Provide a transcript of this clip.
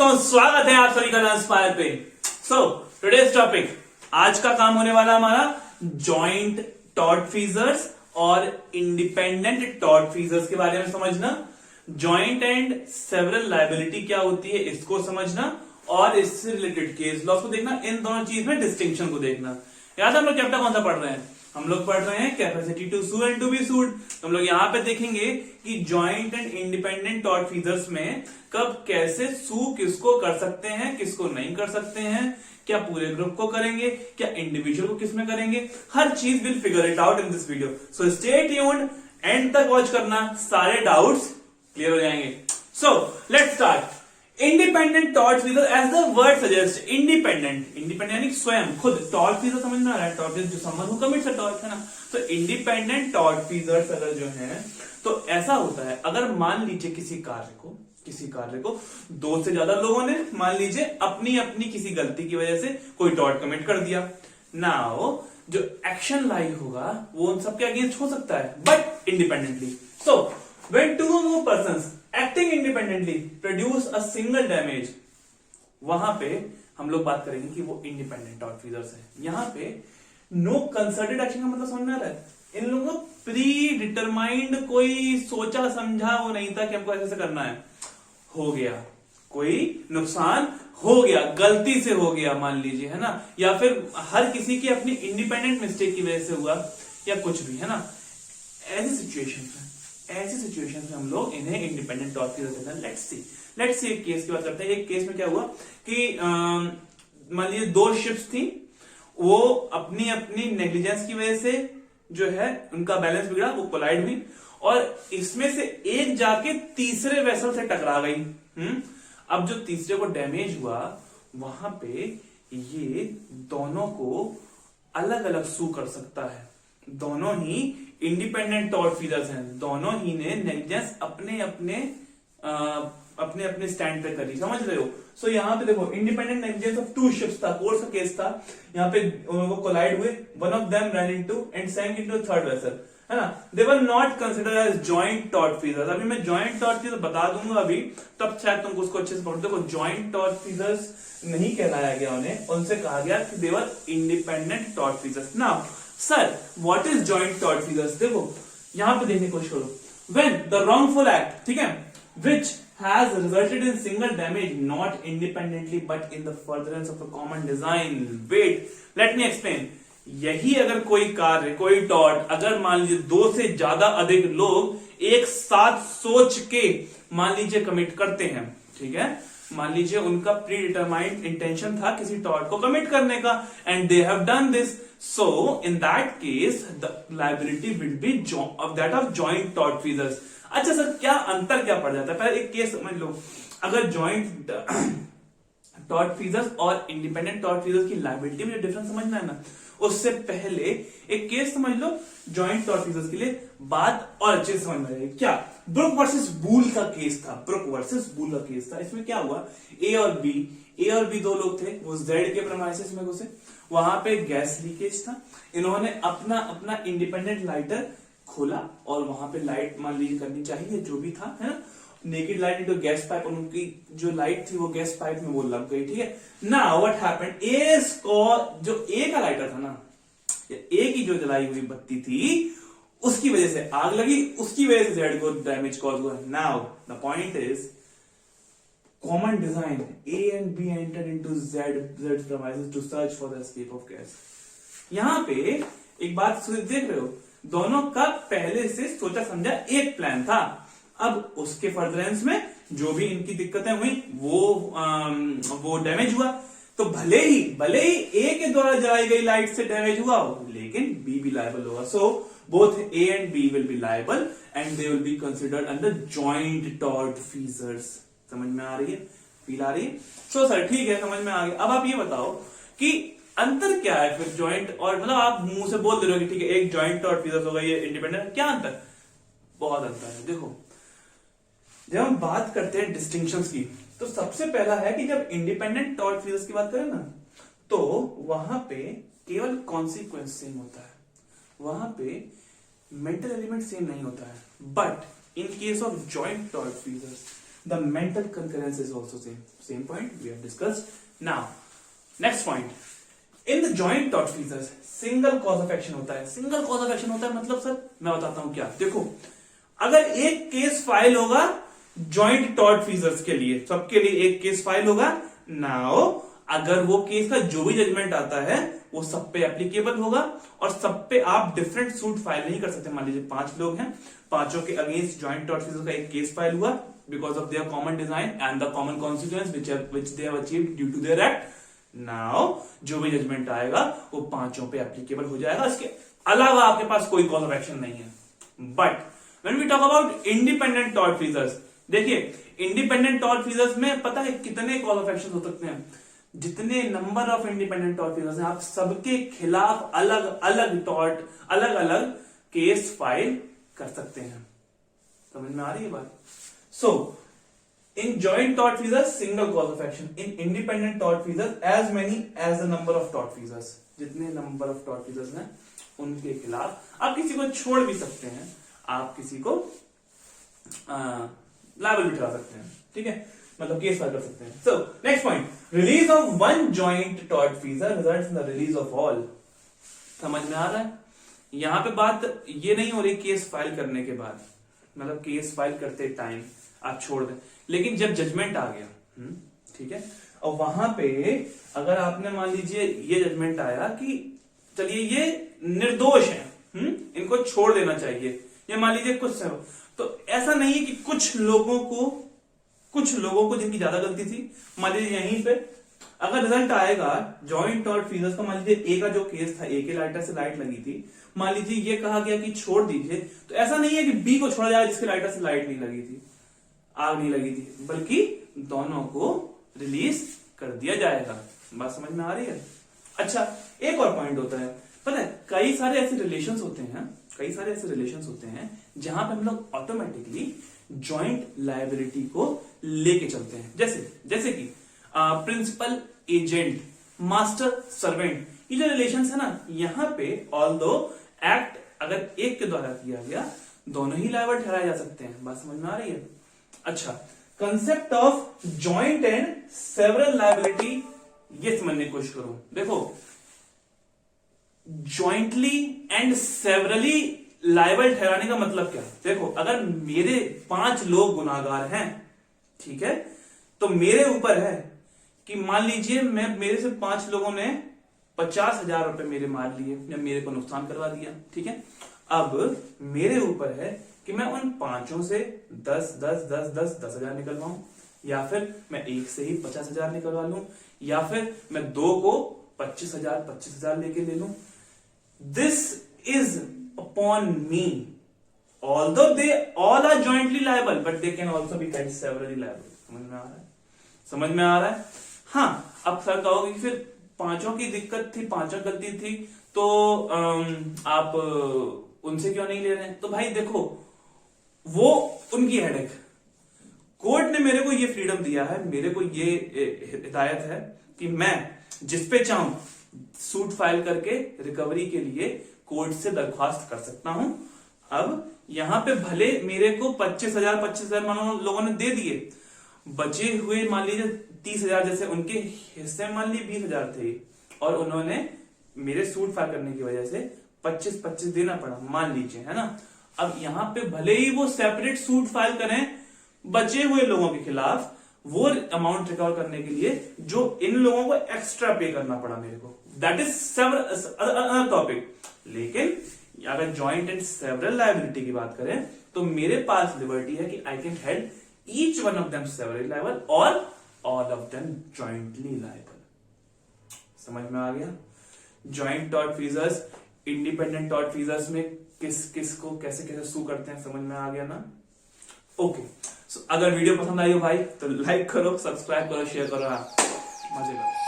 दोस्तों, स्वागत है आप सभी का इंस्पायर पे। सो टुडेज टॉपिक, आज का काम होने वाला हमारा जॉइंट टॉर्क फीजर्स और इंडिपेंडेंट टॉर्क फीजर्स के बारे में समझना। जॉइंट एंड सेवरल लायबिलिटी क्या होती है इसको समझना और इससे रिलेटेड केस लॉस को देखना। इन दोनों चीज में डिस्टिंक्शन को देखना। याद है हम लोग चैप्टर कौन सा पढ़ रहे हैं? हम लोग पढ़ रहे हैं capacity to sue and to be sued. हम लोग यहाँ पे देखेंगे कि joint and independent tortfeasors में कब कैसे सू किसको कर सकते हैं, किसको नहीं कर सकते हैं, क्या पूरे ग्रुप को करेंगे, क्या इंडिविजुअल को किसमें करेंगे, हर चीज will figure it out in this video. So stay tuned, end तक वॉच करना, सारे डाउट्स क्लियर हो जाएंगे। So let's start. Independent tortfeasor, as the word suggest, independent यानी स्वयं खुद। टॉर्क फीजर समझ में आ रहा है? टॉर्क जो someone who commits a torque है ना। तो इंडिपेंडेंट टॉर्क फीजर्स अगर जो है तो ऐसा होता है, अगर मान लीजिए किसी कार्य को दो से ज्यादा लोगों ने मान लीजिए अपनी अपनी किसी गलती की वजह से कोई टॉर्क कमिट कर दिया। नाउ जो एक्शन लाई होगा वो उन सबके अगेंस्ट हो सकता है, but independently. So when two more persons acting independently produce a single damage, वहां पे हम लोग बात करेंगे कि वो इंडिपेंडेंट टॉर्क फीजर्स है। यहां पे नो कंसर्टेड एक्शन का मतलब समझ में आ रहा है? इन लोगों को प्री डिटरमाइंड कोई सोचा समझा वो नहीं था कि हमको ऐसे करना है, हो गया, कोई नुकसान हो गया, गलती से हो गया मान लीजिए, है ना, या फिर हर किसी की अपनी इंडिपेंडेंट मिस्टेक की वजह से हुआ, या कुछ भी, है ना। ऐसी सिचुएशन में हम लोग इन्हें इंडिपेंडेंट टॉर्क फीजर कहते हैं। लेट्स सी एक केस की बात करते हैं। एक केस में क्या हुआ कि मान लीजिए दो शिप्स थी, वो अपनी अपनी नेग्लिजेंस की वजह से जो है उनका बैलेंस बिगड़ा, वो कोलाइड हुई, और इसमें से एक जाके तीसरे वेसल से टकरा गई। अब जो तीसरे को डैमेज हुआ, वहां पे ये दोनों को अलग अलग सू कर सकता है। दोनों ही इंडिपेंडेंट टॉर्क फीजर्स हैं, दोनों ही ने नेग्लिजेंस अपने अपने स्टैंड पे करी, समझ रहे हो। सो यहाँ पे देखो, independent negligence of two ships था, कोर्स का केस था। यहाँ पे वो कोलाइड हुए, one of them run into and sank into third vessel, है ना। They were not considered as joint tortfeasors. अभी मैं जॉइंट टॉर्क फीजर बता दूंगा अभी, तब शायद तुमको उसको अच्छे से पढ़ो। देखो, जॉइंट टॉर्क फीजर्स नहीं कहलाया गया उन्हें, उनसे कहा गया कि they were independent tortfeasors. Now sir, what is joint tortfeasors? देखो यहां पे देखने की कोशिश करो। व्हेन द रॉन्गफुल एक्ट, ठीक है, which has resulted in single damage not independently but in the furtherance of a common design. Wait, let me explain. यही अगर कोई कार्य, कोई टॉर्क, अगर मान लीजिए दो से ज्यादा अधिक लोग एक साथ सोच के मान लीजिए कमिट करते हैं, ठीक है, मान लीजिए उनका प्री डिटरमाइंड इंटेंशन था किसी टॉर्क को कमिट करने का, and they have done this, so in that case the liability will be of that of joint tortfeasors. अच्छा सर, क्या अंतर क्या पड़ जाता है? पहले एक केस समझ लो। अगर जॉइंट टॉर्क फीजर्स और इंडिपेंडेंट टॉर्क फीजर्स की लायबिलिटी में डिफरेंस समझना है ना, उससे पहले एक केस समझ लो जॉइंट टॉर्क फीजर्स के लिए। बात और अच्छे से समझ में आएगी। क्या ब्रुक वर्सेस बूल का केस था? ब्रुक वर्सेस बूल का केस था। इसमें क्या हुआ, ए और बी दो लोग थे, वो जेड के प्रेमाइसेस में घुसे, वहां पे गैस लीकेज था। इन्होंने अपना अपना इंडिपेंडेंट लाइटर खोला और वहां पे लाइट मान लीजिए करनी चाहिए, जो भी था, है ना, naked light into gas pipe, और उनकी जो लाइट थी वो गैस पाइप में वो लग गई, ठीक है। नाउ व्हाट हैपेंड, जो ए का लाइटर था ना, ए की जो जलाई हुई बत्ती थी, उसकी वजह से आग लगी, उसकी वजह से जेड को डैमेज कॉज हुआ। Now the point is common design, A and B enter into Z premises to search for the escape of gas. यहां पे एक बात देख रहे हो, दोनों का पहले से सोचा समझा एक प्लान था। अब उसके फर्दरेंस में जो भी इनकी दिक्कतें हुई वो डैमेज हुआ। तो भले ही ए के द्वारा जलाई गई लाइट से डैमेज हुआ हो, लेकिन बी भी लायबल होगा। So both A and B will be liable and they will be considered under joint tortfeasors. समझ में आ रही है? फील आ रही है? सो सर ठीक है, समझ में आ गया। अब आप ये बताओ कि अंतर क्या है फिर जॉइंट और, मतलब आप मुंह से बोल दे रहे हो कि ठीक है एक जॉइंट टॉर्क फीजर्स होगा, ये इंडिपेंडेंट, क्या अंतर? बहुत अंतर है। देखो, जब हम बात करते हैं डिस्टिंक्शंस की, तो सबसे पहला है कि जब इंडिपेंडेंट टॉर्क फीजर्स की बात करें ना, तो वहां पे केवल कॉन्सिक्वेंस सेम होता है, वहां पे मेंटल एलिमेंट सेम नहीं होता है। But in case of joint tortfeasors the mental concurrence is also same point we have discussed. Now next point, in the joint tortfeasors single cause of action होता है। Single cause of action होता है मतलब sir मैं बताता हूं क्या। देखो अगर एक केस फाइल होगा जॉइंट टॉर्टफीजर्स के लिए, सबके लिए एक केस फाइल होगा। नाउ अगर वो केस का जो भी जजमेंट आता है वो सब पे एप्लीकेबल होगा और सब पे आप डिफरेंट सूट फाइल नहीं कर सकते। मान लीजिए 5 लोग हैं, पांचों के अगेंस्ट जॉइंट टॉर्टफीजर्स का एक केस फाइल हुआ because of their common design and the common consequence which they have achieved due to their act. Now जो भी जजमेंट आएगा वो पांचों पे एप्लीकेबल हो जाएगा, इसके अलावा आपके पास कोई कॉज ऑफ एक्शन नहीं है। But when we talk about independent tortfeasors, देखिए इंडिपेंडेंट टॉर्टफीजर्स में पता है कितने कॉज ऑफ एक्शन हो सकते हैं, जितने नंबर ऑफ इंडिपेंडेंट टॉर्टफीजर्स हैं आप सबके खिलाफ अलग अलग केस फाइल कर सकते हैं। समझ में आ रही है बात? So in joint tortfeasors single cause of action, in independent tortfeasors as many as the number of tortfeasors, जितने नंबर ऑफ टॉर्टफीजर्स हैं उनके खिलाफ आप किसी को छोड़ भी सकते हैं, आप किसी को लायबल भी ठहरा सकते हैं, ठीक है, मतलब केस फाइल कर सकते हैं। So next point, release of one joint tortfeasor results in the release of all. समझ में आ रहा है? यहां पे बात ये नहीं हो रही केस फाइल करने के बाद, मतलब केस फाइल करते टाइम आप छोड़ दें, लेकिन जब जजमेंट आ गया, ठीक है, और वहां पे अगर आपने मान लीजिए ये जजमेंट आया कि चलिए ये निर्दोष है, इनको छोड़ देना चाहिए, या मान लीजिए कुछ, तो ऐसा नहीं है कि कुछ लोगों को जिनकी ज्यादा गलती थी, मान लीजिए यहीं पे अगर रिजल्ट आएगा जॉइंट टॉर्टफीजर्स का, मान लीजिए ए का जो केस था, ए के लाइटर से लाइट लगी थी, मान लीजिए ये कहा गया कि छोड़ दीजिए, तो ऐसा नहीं है कि बी को छोड़ा जाएगा जिसके लाइटर से लाइट नहीं लगी थी, आग नहीं लगी थी, बल्कि दोनों को रिलीज कर दिया जाएगा। बात समझ में आ रही है? अच्छा, एक और पॉइंट होता है, पता है कई सारे ऐसे रिलेशंस होते हैं जहां पे हम लोग ऑटोमेटिकली जॉइंट लायबिलिटी को लेके चलते हैं, जैसे कि प्रिंसिपल एजेंट, मास्टर सर्वेंट, ये जो रिलेशंस है ना, यहां पे ऑल्दो एक्ट अगर एक के द्वारा किया गया दोनों ही लायबल ठहराए जा सकते हैं। बात समझ में आ रही है? अच्छा, concept of joint and several liability ये समझने की कोशिश करो। देखो जॉइंटली एंड सेवरली लायबल ठहराने का मतलब क्या है? देखो अगर मेरे 5 लोग गुनाहगार हैं, ठीक है, तो मेरे ऊपर है कि मान लीजिए मेरे से 5 लोगों ने 50,000 रुपए मेरे मार लिए या मेरे को नुकसान करवा दिया, ठीक है। अब मेरे ऊपर है कि मैं उन 5 से 10,000 निकलवाऊं, या फिर मैं एक से ही 50,000 निकलवा लूं, या फिर मैं 2 को 25,000 लेके ले लूं। This is upon me, although they all are jointly liable but they can also be held severally liable। समझ में आ रहा है? हाँ, अब सर कहोगे कि फिर 5 की दिक्कत थी, 5 गलती थी, तो आप उनसे क्यों नहीं ले रहे हैं? तो भाई देखो वो उनकी हेडेक, कोर्ट ने मेरे को ये फ्रीडम दिया है, मेरे को ये हिदायत है कि मैं जिस पे चाहूं सूट फाइल करके रिकवरी के लिए कोर्ट से दरख्वास्त कर सकता हूं। अब यहां पे भले मेरे को 25,000 मानो लोगों ने दे दिए, बचे हुए मान लीजिए 30,000 जैसे उनके हिस्से मान लीजिए 20,000 थे, और उन्होंने मेरे सूट फाइल करने की वजह से 25 देना पड़ा, मान लीजिए, है ना। अब यहां पे भले ही वो सेपरेट सूट फाइल करें बचे हुए लोगों के खिलाफ, वो अमाउंट रिकवर करने के लिए जो इन लोगों को एक्स्ट्रा पे करना पड़ा मेरे को, दैट इज अनदर टॉपिक। लेकिन अगर जॉइंट एंड सेवरल लायबिलिटी की बात करें तो मेरे पास लिबर्टी है कि I can held each one of them severally liable और all of them jointly liable. समझ में आ गया? जॉइंट टॉर्टफीजर्स इंडिपेंडेंट टॉर्टफीजर्स में किस को कैसे सू करते हैं, समझ में आ गया ना? ओके, सो अगर वीडियो पसंद आई हो भाई तो लाइक करो, सब्सक्राइब करो, शेयर करो, मजे करो।